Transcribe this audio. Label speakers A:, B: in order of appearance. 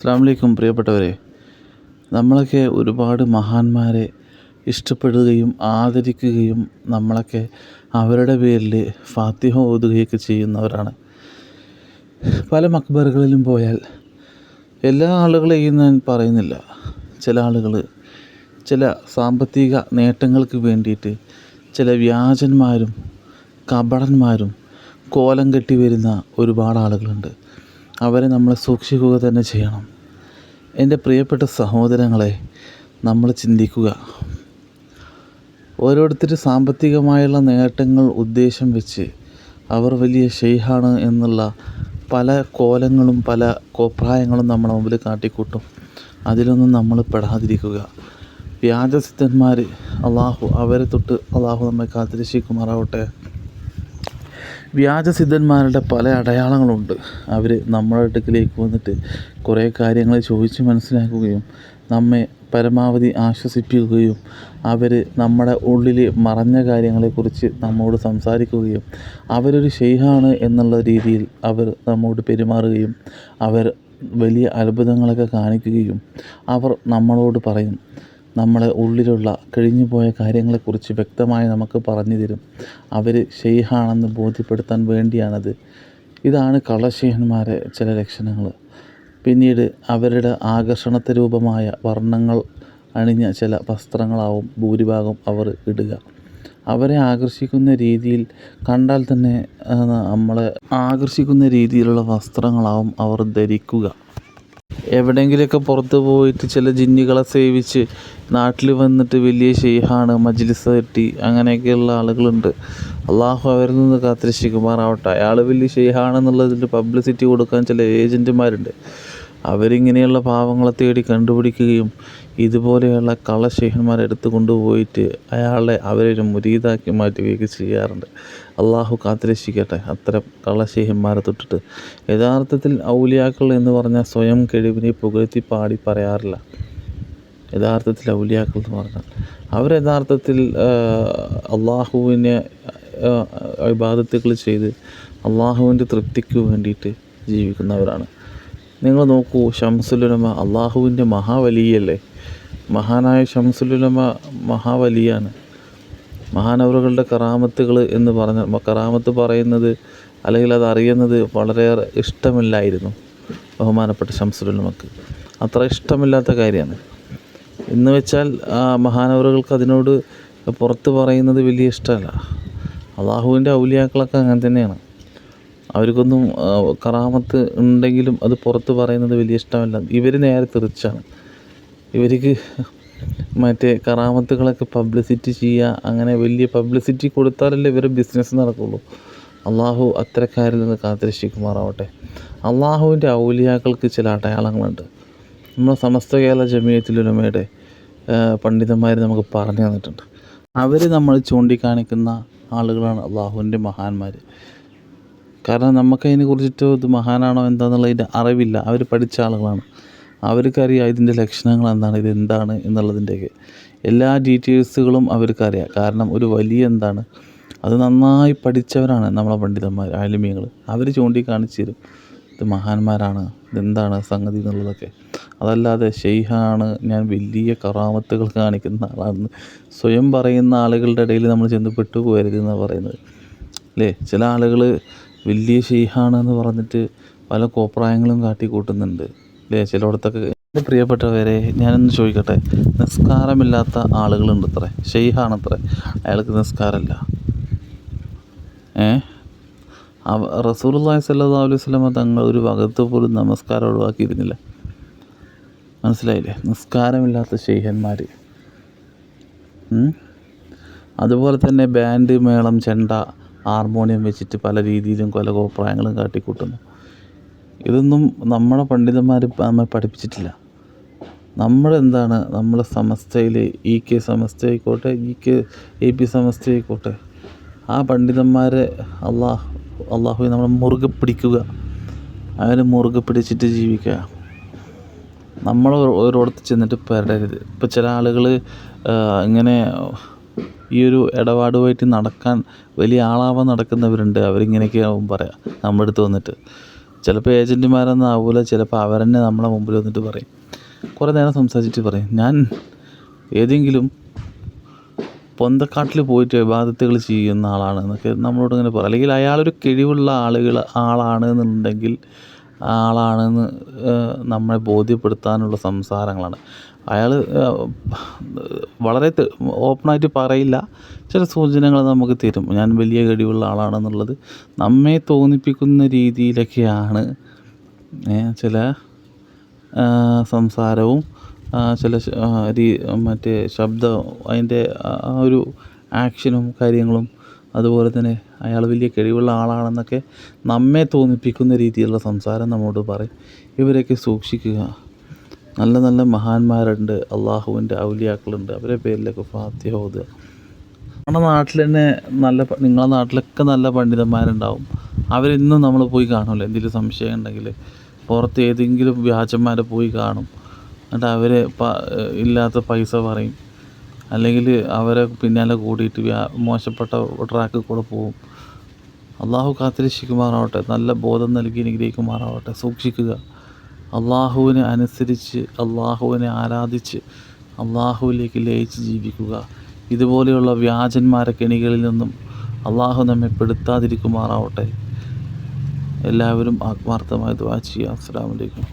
A: അസ്സലാമു അലൈക്കും പ്രിയപ്പെട്ടവരെ, നമ്മളൊക്കെ ഒരുപാട് മഹാന്മാരെ ഇഷ്ടപ്പെടുകയും ആദരിക്കുകയും നമ്മളൊക്കെ അവരുടെ പേരിൽ ഫാത്തിഹ ഓതുകയൊക്കെ ചെയ്യുന്നവരാണ്. പല മക്ബറുകളിലും പോയാൽ എല്ലാ ആളുകളെയും ഞാൻ പറയുന്നില്ല, ചില ആളുകൾ ചില സാമ്പത്തിക നേട്ടങ്ങൾക്ക് വേണ്ടിയിട്ട് ചില വ്യാജന്മാരും കപടന്മാരും കോലം കെട്ടി വരുന്ന ഒരുപാട് ആളുകളുണ്ട്. അവരെ നമ്മൾ സൂക്ഷിക്കുക തന്നെ ചെയ്യണം. എൻ്റെ പ്രിയപ്പെട്ട സഹോദരങ്ങളെ, നമ്മൾ ചിന്തിക്കുക. ഓരോരുത്തർ സാമ്പത്തികമായുള്ള നേട്ടങ്ങൾ ഉദ്ദേശം വെച്ച് അവർ വലിയ ഷെയ്ഖാണ് എന്നുള്ള പല കോലങ്ങളും പല കോപ്രായങ്ങളും നമ്മുടെ മുമ്പിൽ കാട്ടിക്കൂട്ടും. അതിലൊന്നും നമ്മൾ പെടാതിരിക്കുക. വ്യാജസിദ്ധന്മാർ, അവരെ തൊട്ട് അള്ളാഹു നമ്മെ കാത്തുരക്ഷിക്കുമാറാവട്ടെ. വ്യാജസിദ്ധന്മാരുടെ പല അടയാളങ്ങളുണ്ട്. അവർ നമ്മുടെ അടുക്കിലേക്ക് വന്നിട്ട് കുറേ കാര്യങ്ങൾ ചോദിച്ച് മനസ്സിലാക്കുകയും നമ്മെ പരമാവധി ആശ്വസിപ്പിക്കുകയും അവർ നമ്മുടെ ഉള്ളിൽ മറഞ്ഞ കാര്യങ്ങളെക്കുറിച്ച് നമ്മോട് സംസാരിക്കുകയും അവരൊരു ഷെയ്ഖാണ് എന്നുള്ള രീതിയിൽ അവർ നമ്മോട് പെരുമാറുകയും അവർ വലിയ അത്ഭുതങ്ങളൊക്കെ കാണിക്കുകയും അവർ നമ്മളോട് പറയും, നമ്മളെ ഉള്ളിലുള്ള കഴിഞ്ഞുപോയ കാര്യങ്ങളെക്കുറിച്ച് വ്യക്തമായി നമുക്ക് പറഞ്ഞു തരും. അവർ ഷെയ്ഖാണെന്ന് ബോധ്യപ്പെടുത്താൻ വേണ്ടിയാണത്. ഇതാണ് കള്ളശെയ്ഖന്മാരെ ചില ലക്ഷണങ്ങൾ. പിന്നീട് അവരുടെ ആകർഷണത്തെ രൂപമായ വർണ്ണങ്ങൾ അണിഞ്ഞ ചില വസ്ത്രങ്ങളാവും ഭൂരിഭാഗം അവർ ഇടുക. അവരെ ആകർഷിക്കുന്ന രീതിയിൽ കണ്ടാൽ തന്നെ നമ്മളെ ആകർഷിക്കുന്ന രീതിയിലുള്ള വസ്ത്രങ്ങളാവും അവർ ധരിക്കുക. എവിടെയെങ്കിലുമൊക്കെ പുറത്ത് പോയിട്ട് ചില ജിന്നുകളെ സേവിച്ച് നാട്ടിൽ വന്നിട്ട് വലിയ ഷെയ്ഖാണ്, മജ്ലിസ് കെട്ടി അങ്ങനെയൊക്കെയുള്ള ആളുകളുണ്ട്. അള്ളാഹു അവരിൽ നിന്ന് കാത്തുരക്ഷിക്കുമാറാവട്ടെ. അയാൾ വലിയ ഷെയ്ഖാണെന്നുള്ളതിൻ്റെ പബ്ലിസിറ്റി കൊടുക്കാൻ ചില ഏജൻറ്റുമാരുണ്ട്. അവരിങ്ങനെയുള്ള പാവങ്ങളെ തേടി കണ്ടുപിടിക്കുകയും ഇതുപോലെയുള്ള കള്ളശെയ്ഖന്മാരെ എടുത്തു കൊണ്ടുപോയിട്ട് അവരെ മുരീദാക്കി മാറ്റുകയൊക്കെ ചെയ്യാറുണ്ട്. അള്ളാഹു കാത്തുരക്ഷിക്കട്ടെ അത്തരം കള്ളശെയ്ഖന്മാരെ തൊട്ടിട്ട്. യഥാർത്ഥത്തിൽ ഔലിയാക്കൾ എന്ന് പറഞ്ഞാൽ സ്വയം കഴിവിനെ പുകഴ്ത്തി പാടി പറയാറില്ല. യഥാർത്ഥത്തിൽ ഔലിയാക്കൾ എന്ന് പറഞ്ഞാൽ അവർ യഥാർത്ഥത്തിൽ അള്ളാഹുവിനെ ഇബാദത്തുകൾ ചെയ്ത് അള്ളാഹുവിൻ്റെ തൃപ്തിക്ക് വേണ്ടിയിട്ട് ജീവിക്കുന്നവരാണ്. നിങ്ങൾ നോക്കൂ, ശംസുൽ ഉലമ അള്ളാഹുവിൻ്റെ മഹാവലിയല്ലേ. മഹാനായ ശംസുൽ ഉലമ മഹാവലിയാണ്. മഹാനവറുകളുടെ കറാമത്തുകൾ എന്ന് പറഞ്ഞാൽ, കറാമത്ത് പറയുന്നത് അല്ലെങ്കിൽ അത് അറിയുന്നത് വളരെയേറെ ഇഷ്ടമില്ലായിരുന്നു ബഹുമാനപ്പെട്ട ശംസുൽ ഉലമക്ക്. അത്ര ഇഷ്ടമില്ലാത്ത കാര്യമാണ്. എന്ന് വെച്ചാൽ മഹാനവറുകൾക്ക് അതിനോട് പുറത്ത് പറയുന്നത് വലിയ ഇഷ്ടമല്ല. അള്ളാഹുവിൻ്റെ ഔലിയാക്കളൊക്കെ അങ്ങനെ തന്നെയാണ്. അവർക്കൊന്നും കറാമത്ത് ഉണ്ടെങ്കിലും അത് പുറത്ത് പറയുന്നത് വലിയ ഇഷ്ടമല്ല. ഇവർ നേരെ തിരിച്ചാണ്. ഇവർക്ക് മറ്റേ കറാമത്തുകളൊക്കെ പബ്ലിസിറ്റി ചെയ്യുക, അങ്ങനെ വലിയ പബ്ലിസിറ്റി കൊടുത്താലല്ലേ ഇവരുടെ ബിസിനസ് നടക്കുള്ളൂ. അള്ളാഹു അത്തരക്കാരിൽ നിന്ന് കാത്തുരക്ഷിക്കുമാറാവട്ടെ. അള്ളാഹുവിൻ്റെ ഔലിയാക്കൾക്ക് ചില അടയാളങ്ങളുണ്ട്. നമ്മൾ സമസ്ത കേരള ജമിയത്തുൽ ഉലമയുടെ പണ്ഡിതന്മാർ നമുക്ക് പറഞ്ഞു തന്നിട്ടുണ്ട്. അവർ നമ്മൾ ചൂണ്ടിക്കാണിക്കുന്ന ആളുകളാണ് അള്ളാഹുവിൻ്റെ മഹാന്മാർ. കാരണം നമുക്കതിനെ കുറിച്ചിട്ട് ഇത് മഹാനാണോ എന്താണെന്നുള്ളതിൻ്റെ അറിവില്ല. അവർ പഠിച്ച ആളുകളാണ്. അവർക്കറിയാം ഇതിൻ്റെ ലക്ഷണങ്ങൾ എന്താണ്, ഇതെന്താണ് എന്നുള്ളതിൻ്റെയൊക്കെ എല്ലാ ഡീറ്റെയിൽസുകളും അവർക്കറിയാം. കാരണം ഒരു വലിയ എന്താണ് അത് നന്നായി പഠിച്ചവരാണ് നമ്മളെ പണ്ഡിതന്മാർ, ആലിമീങ്ങൾ. അവർ ചൂണ്ടിക്കാണിച്ച് തരും ഇത് മഹാന്മാരാണ്, ഇതെന്താണ് സംഗതി എന്നുള്ളതൊക്കെ. അതല്ലാതെ ഷെയ്ഖാണ്, ഞാൻ വലിയ കറാമത്തുകൾ കാണിക്കുന്ന ആളാണെന്ന് സ്വയം പറയുന്ന ആളുകളുടെ ഇടയിൽ നമ്മൾ ചെന്ന് പെട്ടുപോകരുതെന്നാണ് പറയുന്നത്, അല്ലേ. ചില ആളുകൾ വലിയ ഷെയ്ഖാണെന്ന് പറഞ്ഞിട്ട് പല കോപ്രായങ്ങളും കാട്ടിക്കൂട്ടുന്നുണ്ട്, അല്ലേ, ചിലയിടത്തൊക്കെ. എൻ്റെ പ്രിയപ്പെട്ടവരെ, ഞാനൊന്ന് ചോദിക്കട്ടെ, നിസ്കാരമില്ലാത്ത ആളുകളുണ്ട് അത്രേ, ഷെയ്ഖാണത്രേ, അയാൾക്ക് നിസ്കാരമില്ല. റസൂലുള്ളാഹി സ്വല്ലല്ലാഹു അലൈഹി വസല്ലമ തങ്ങൾ ഒരു വഖത്ത് പോലും നമസ്കാരം ഒഴിവാക്കിയിരുന്നില്ല. മനസ്സിലായില്ലേ? നിസ്കാരമില്ലാത്ത ഷെയ്ഖന്മാർ. അതുപോലെ തന്നെ ബാൻഡ്, മേളം, ചെണ്ട, ഹാർമോണിയം വെച്ചിട്ട് പല രീതിയിലും പല കോപ്രായങ്ങളും കാട്ടിക്കൂട്ടുന്നു. ഇതൊന്നും നമ്മുടെ പണ്ഡിതന്മാർ നമ്മെ പഠിപ്പിച്ചിട്ടില്ല. നമ്മളെന്താണ്, നമ്മളെ സമസ്തയിൽ EK സമസ്ത ആയിക്കോട്ടെ, AP സമസ്ത ആയിക്കോട്ടെ, ആ പണ്ഡിതന്മാരെ അള്ളാഹു നമ്മളെ മുറുകെ പിടിക്കുക, അവരെ മുറുകെ പിടിച്ചിട്ട് ജീവിക്കുക. നമ്മൾ ഓരോടത്ത് ചെന്നിട്ട് പെരടരുത്. ഇപ്പോൾ ചില ആളുകൾ ഇങ്ങനെ ഈ ഒരു ഇടപാടുമായിട്ട് നടക്കാൻ വലിയ ആളാവാൻ നടക്കുന്നവരുണ്ട്. അവരിങ്ങനെയൊക്കെ ആവും പറയാം നമ്മുടെ അടുത്ത് വന്നിട്ട്. ചിലപ്പോൾ ഏജൻറ്റുമാരൊന്നും ആവില്ല, ചിലപ്പോൾ അവർ തന്നെ നമ്മളെ മുമ്പിൽ വന്നിട്ട് പറയും, കുറേ നേരം സംസാരിച്ചിട്ട് പറയും, ഞാൻ ഏതെങ്കിലും പൊന്തക്കാട്ടിൽ പോയിട്ട് ഇബാദത്തുകൾ ചെയ്യുന്ന ആളാണ് എന്നൊക്കെ നമ്മളോട് ഇങ്ങനെ പറയും. അല്ലെങ്കിൽ അയാളൊരു കഴിവുള്ള ആളാണെന്നുണ്ടെങ്കിൽ ആളാണെന്ന് നമ്മളെ ബോധ്യപ്പെടുത്താനുള്ള സംസാരങ്ങളാണ്. അയാൾ വളരെ ഓപ്പണായിട്ട് പറയില്ല, ചില സൂചനകൾ നമുക്ക് തരും, ഞാൻ വലിയ കഴിവുള്ള ആളാണെന്നുള്ളത് നമ്മെ തോന്നിപ്പിക്കുന്ന രീതിയിലൊക്കെയാണ് ചില സംസാരവും ചില മറ്റേ ശബ്ദം, അതിൻ്റെ ഒരു ആക്ഷനും കാര്യങ്ങളും. അതുപോലെ തന്നെ അയാൾ വലിയ കഴിവുള്ള ആളാണെന്നൊക്കെ നമ്മെ തോന്നിപ്പിക്കുന്ന രീതിയിലുള്ള സംസാരം നമ്മോട് പറയും. ഇവരെയൊക്കെ സൂക്ഷിക്കുക. നല്ല നല്ല മഹാന്മാരുണ്ട്, അള്ളാഹുവിൻ്റെ ഔലിയാക്കളുണ്ട്, അവരെ പേരിലൊക്കെ ഫാത്തിഹ ഓതുക. നമ്മുടെ നാട്ടിൽ തന്നെ നിങ്ങളുടെ നാട്ടിലൊക്കെ നല്ല പണ്ഡിതന്മാരുണ്ടാവും. അവരിന്നും നമ്മൾ പോയി കാണുമല്ലോ, എന്തെങ്കിലും സംശയം ഉണ്ടെങ്കിൽ പുറത്ത് ഏതെങ്കിലും വ്യാജന്മാരെ പോയി കാണും. എന്നിട്ട് അവർ ഇല്ലാത്ത പൈസ പറയും, അല്ലെങ്കിൽ അവരെ പിന്നാലെ കൂടിയിട്ട് മോശപ്പെട്ട ട്രാക്കിൽ കൂടെ പോവും. അള്ളാഹു കാത്തിരക്ഷിക്കുമാറാവട്ടെ, നല്ല ബോധം നൽകി അനുഗ്രഹിക്കുമാറാവട്ടെ. സൂക്ഷിക്കുക. അള്ളാഹുവിനെ അനുസരിച്ച്, അള്ളാഹുവിനെ ആരാധിച്ച്, അള്ളാഹുവിലേക്ക് ലയിച്ച് ജീവിക്കുക. ഇതുപോലെയുള്ള വ്യാജന്മാരെ കെണികളിൽ നിന്നും അള്ളാഹു നമ്മെ പെടുത്താതിരിക്കുമാറാവട്ടെ. എല്ലാവരും ആത്മാർത്ഥമായി ദുആ ചെയ്യുക. അസ്സലാമു അലൈക്കും.